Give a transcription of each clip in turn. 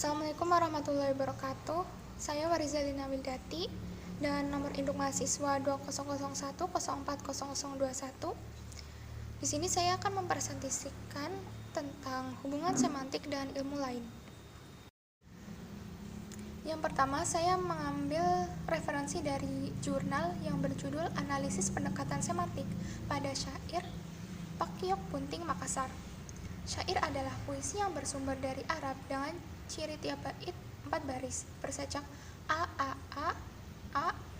Assalamualaikum warahmatullahi wabarakatuh. Saya Warizalina Wildati dan nomor induk mahasiswa 2001040021. Di sini saya akan mempresentasikan tentang hubungan semantik dan ilmu lain. Yang pertama, saya mengambil referensi dari jurnal yang berjudul Analisis Pendekatan Semantik pada Syair Pakyok Bunting Makassar. Syair adalah puisi yang bersumber dari Arab dengan ciri tiap bait 4 baris bersejak A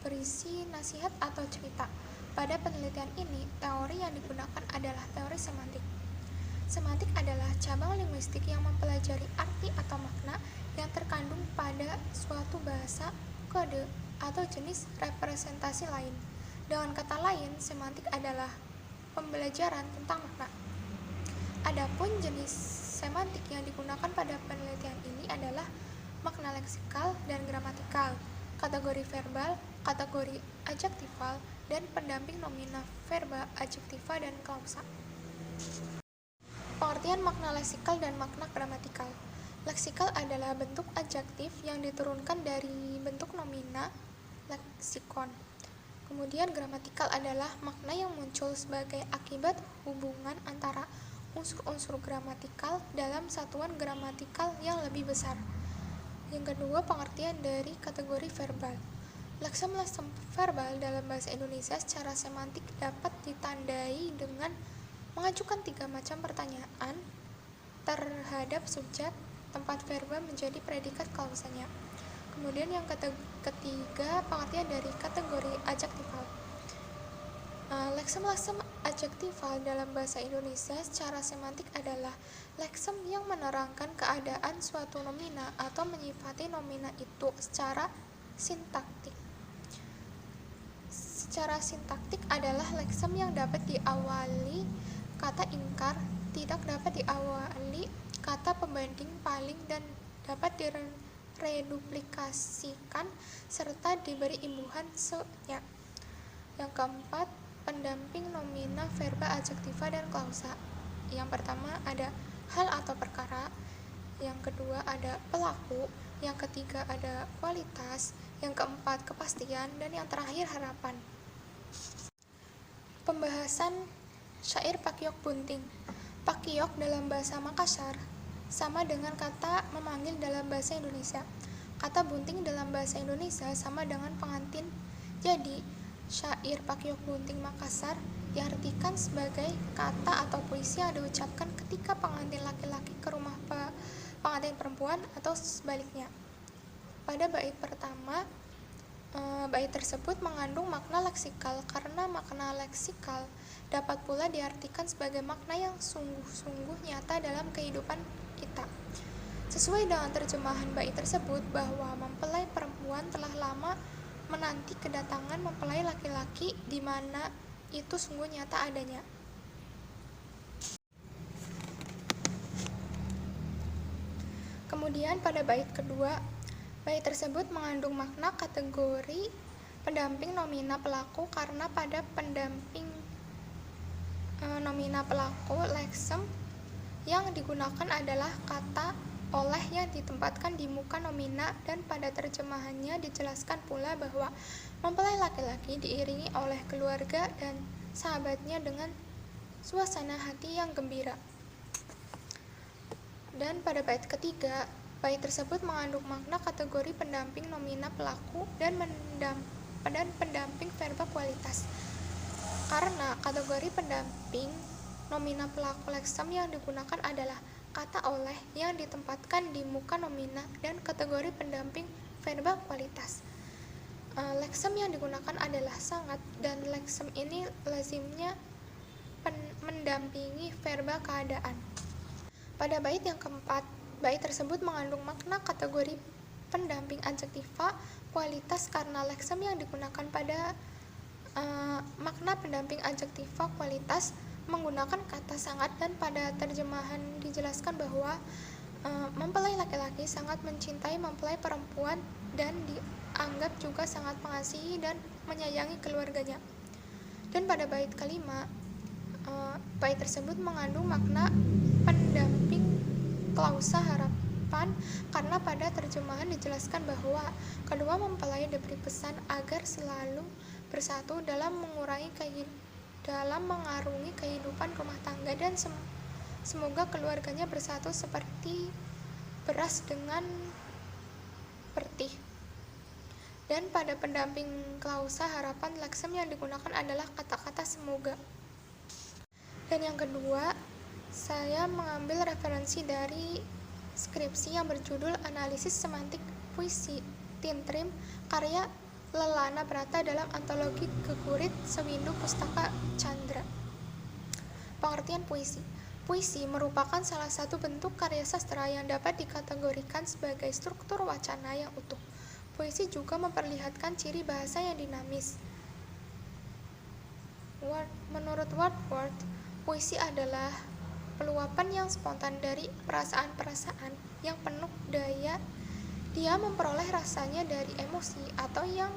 berisi nasihat atau cerita. Pada penelitian ini, teori yang digunakan adalah teori semantik. Semantik adalah cabang linguistik yang mempelajari arti atau makna yang terkandung pada suatu bahasa, kode, atau jenis representasi lain. Dengan kata lain, semantik adalah pembelajaran tentang makna. Adapun jenis semantik yang digunakan pada penelitian ini adalah makna leksikal dan gramatikal, kategori verbal, kategori adjektifal, dan pendamping nomina, verba, adjektiva, dan klausa. Pengertian makna leksikal dan makna gramatikal. Leksikal adalah bentuk adjektif yang diturunkan dari bentuk nomina, leksikon. Kemudian gramatikal adalah makna yang muncul sebagai akibat hubungan antara unsur-unsur gramatikal dalam satuan gramatikal yang lebih besar. Yang kedua, pengertian dari kategori verbal. Leksem-leksem verbal dalam bahasa Indonesia secara semantik dapat ditandai dengan mengajukan 3 macam pertanyaan terhadap subjek, tempat verba menjadi predikat klausanya. Kemudian yang ketiga, pengertian dari kategori adjektifal. Leksem-leksem adjektifal dalam bahasa Indonesia secara semantik adalah leksem yang menerangkan keadaan suatu nomina atau menyifati nomina itu secara sintaktik. Secara sintaktik adalah leksem yang dapat diawali kata ingkar, tidak dapat diawali kata pembanding paling, dan dapat direduplikasikan serta diberi imbuhan se-nya. Yang keempat, pendamping nomina, verba, adjektiva, dan klausa. Yang pertama ada hal atau perkara, yang kedua ada pelaku, yang ketiga ada kualitas, yang keempat kepastian, dan yang terakhir harapan. Pembahasan syair Pakyok Bunting. Pakyok dalam bahasa Makassar sama dengan kata memanggil dalam bahasa Indonesia. Kata bunting dalam bahasa Indonesia sama dengan pengantin. Jadi, syair Pakyok Bunting Makassar diartikan sebagai kata atau puisi yang diucapkan ketika pengantin laki-laki ke rumah pengantin perempuan atau sebaliknya. Pada bait pertama, bait tersebut mengandung makna leksikal karena makna leksikal dapat pula diartikan sebagai makna yang sungguh-sungguh nyata dalam kehidupan kita. Sesuai dengan terjemahan bait tersebut bahwa mempelai perempuan telah lama menanti kedatangan mempelai laki-laki di mana itu sungguh nyata adanya. Kemudian pada bait kedua, bait tersebut mengandung makna kategori pendamping nomina pelaku karena pada pendamping nomina pelaku leksem yang digunakan adalah kata oleh yang ditempatkan di muka nomina, dan pada terjemahannya dijelaskan pula bahwa mempelai laki-laki diiringi oleh keluarga dan sahabatnya dengan suasana hati yang gembira. Dan pada bait ketiga, bait tersebut mengandung makna kategori pendamping nomina pelaku dan pendamping verba kualitas. Karena kategori pendamping nomina pelaku leksem yang digunakan adalah kata oleh yang ditempatkan di muka nomina, dan kategori pendamping verba kualitas. Leksem yang digunakan adalah sangat, dan leksem ini lazimnya mendampingi verba keadaan. Pada bait yang keempat, bait tersebut mengandung makna kategori pendamping adjektiva kualitas karena leksem yang digunakan pada makna pendamping adjektiva kualitas menggunakan kata sangat, dan pada terjemahan dijelaskan bahwa mempelai laki-laki sangat mencintai mempelai perempuan dan dianggap juga sangat mengasihi dan menyayangi keluarganya. Dan pada bait kelima, bait tersebut mengandung makna pendamping klausa depan, karena pada terjemahan dijelaskan bahwa kedua mempelai diberi pesan agar selalu bersatu dalam mengarungi kehidupan rumah tangga, dan semoga keluarganya bersatu seperti beras dengan pertih. Dan pada pendamping klausa harapan leksem yang digunakan adalah kata-kata semoga. Dan yang kedua, saya mengambil referensi dari skripsi yang berjudul Analisis Semantik Puisi Tintrim karya Lelana Brata dalam antologi Gegurit Sewindu Pustaka Candra. Pengertian puisi. Puisi merupakan salah satu bentuk karya sastra yang dapat dikategorikan sebagai struktur wacana yang utuh. Puisi juga memperlihatkan ciri bahasa yang dinamis. Menurut Wordsworth, puisi adalah peluapan yang spontan dari perasaan-perasaan yang penuh daya. Dia memperoleh rasanya dari emosi atau yang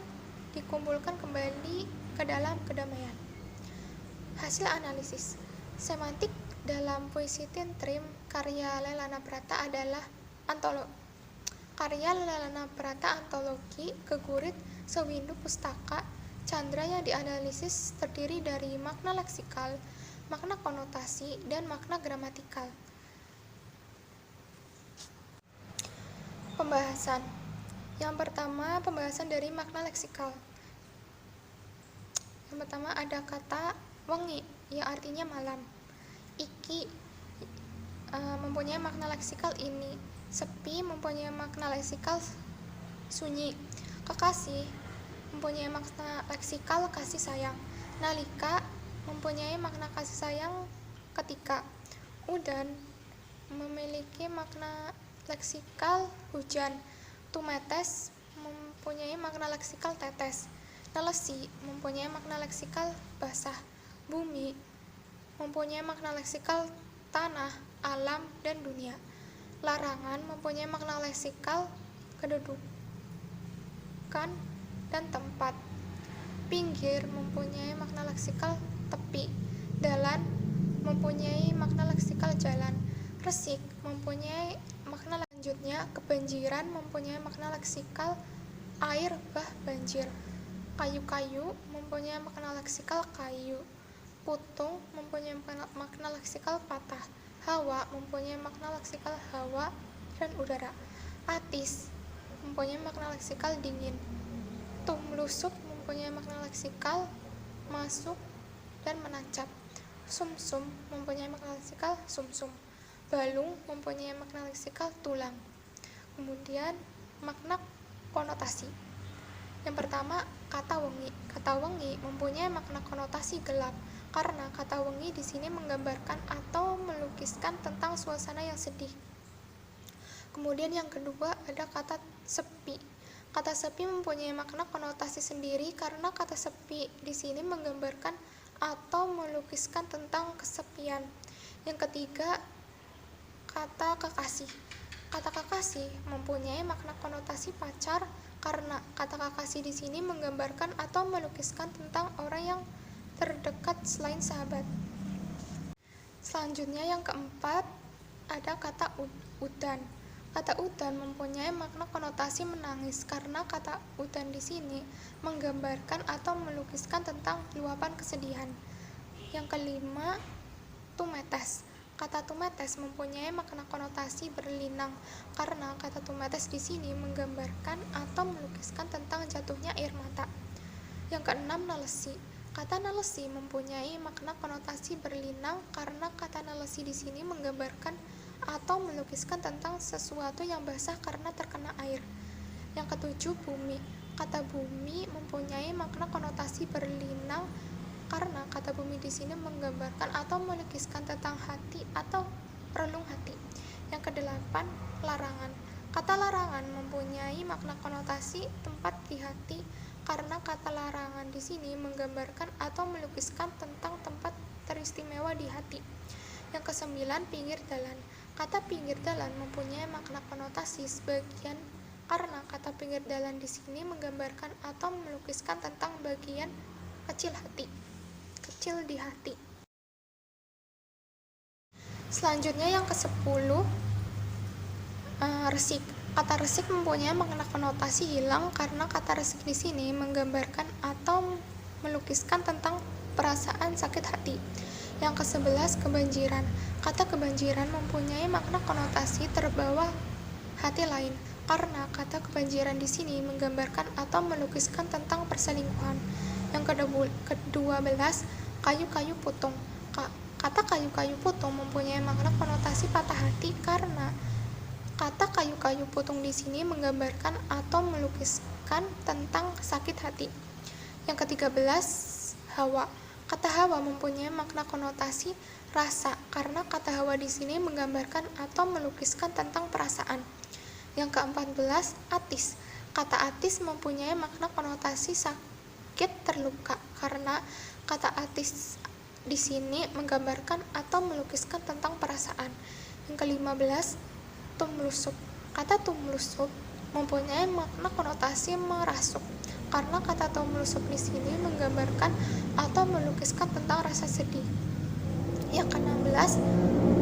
dikumpulkan kembali ke dalam kedamaian. Hasil analisis semantik dalam puisi Tintrim karya Lelana Brata adalah antologi Gegurit Sewindu Pustaka Candra yang dianalisis terdiri dari makna leksikal, makna konotasi, dan makna gramatikal. Pembahasan. Yang pertama, pembahasan dari makna leksikal. Yang pertama ada kata wengi yang artinya malam. Iki mempunyai makna leksikal ini. Sepi mempunyai makna leksikal sunyi. Kekasih mempunyai makna leksikal kasih sayang. Nalika mempunyai makna kasih sayang ketika. Udan memiliki makna leksikal hujan. Tumetes mempunyai makna leksikal tetes. Nelesi mempunyai makna leksikal basah. Bumi mempunyai makna leksikal tanah, alam, dan dunia. Larangan mempunyai makna leksikal kedudukan dan tempat. Pinggir mempunyai makna leksikal tepi. Dalan mempunyai makna leksikal jalan. Resik mempunyai makna lanjutnya. Kebanjiran mempunyai makna leksikal air bah banjir. Kayu-kayu mempunyai makna leksikal kayu. Putung mempunyai makna leksikal patah. Hawa mempunyai makna leksikal hawa dan udara. Atis mempunyai makna leksikal dingin. Tumlusup mempunyai makna leksikal masuk dan menancap. Sumsum mempunyai makna leksikal sumsum. Balung mempunyai makna leksikal tulang. Kemudian makna konotasi. Yang pertama, kata wengi. Kata wengi mempunyai makna konotasi gelap karena kata wengi di sini menggambarkan atau melukiskan tentang suasana yang sedih. Kemudian yang kedua ada kata sepi. Kata sepi mempunyai makna konotasi sendiri karena kata sepi di sini menggambarkan atau melukiskan tentang kesepian. Yang ketiga, kata kekasih. Kata kekasih mempunyai makna konotasi pacar karena kata kekasih di sini menggambarkan atau melukiskan tentang orang yang terdekat selain sahabat. Selanjutnya yang keempat ada kata udan. Kata udan mempunyai makna konotasi menangis karena kata udan di sini menggambarkan atau melukiskan tentang luapan kesedihan. Yang kelima, tumetes. Kata tumetes mempunyai makna konotasi berlinang karena kata tumetes di sini menggambarkan atau melukiskan tentang jatuhnya air mata. Yang keenam, nelesi. Kata nelesi mempunyai makna konotasi berlinang karena kata nelesi di sini menggambarkan atau melukiskan tentang sesuatu yang basah karena terkena air. Yang ketujuh, bumi. Kata bumi mempunyai makna konotasi berlinang karena kata bumi di sini menggambarkan atau melukiskan tentang hati atau relung hati. Yang kedelapan, larangan. Kata larangan mempunyai makna konotasi tempat di hati karena kata larangan di sini menggambarkan atau melukiskan tentang tempat teristimewa di hati. Yang kesembilan, pinggir jalan. Kata pinggir jalan mempunyai makna konotasi sebagian karena kata pinggir jalan di sini menggambarkan atau melukiskan tentang bagian kecil di hati. Selanjutnya yang ke-10 Resik. Kata resik mempunyai makna konotasi hilang karena kata resik di sini menggambarkan atau melukiskan tentang perasaan sakit hati. Yang ke-11, kebanjiran. Kata kebanjiran mempunyai makna konotasi terbawa hati lain karena kata kebanjiran di sini menggambarkan atau melukiskan tentang perselingkuhan. Yang ke-12, kayu-kayu putung. Kata kayu-kayu putung mempunyai makna konotasi patah hati karena kata kayu-kayu putung di sini menggambarkan atau melukiskan tentang sakit hati. Yang ke-13, hawa. Kata hawa mempunyai makna konotasi rasa karena kata hawa di sini menggambarkan atau melukiskan tentang perasaan. Yang ke-14, atis. Kata atis mempunyai makna konotasi sakit terluka karena kata atis di sini menggambarkan atau melukiskan tentang perasaan. Yang ke-15, tumlusup. Kata tumlusup mempunyai makna konotasi merasuk karena kata tumlusup di sini menggambarkan atau melukiskan tentang rasa sedih. Yang ke-16,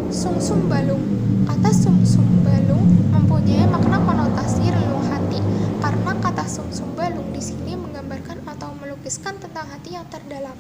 sungsum balung. Kata sungsum balung mempunyai makna konotasi relung hati karena kata sungsum balung di sini menggambarkan atau melukiskan tentang hati yang terdalam.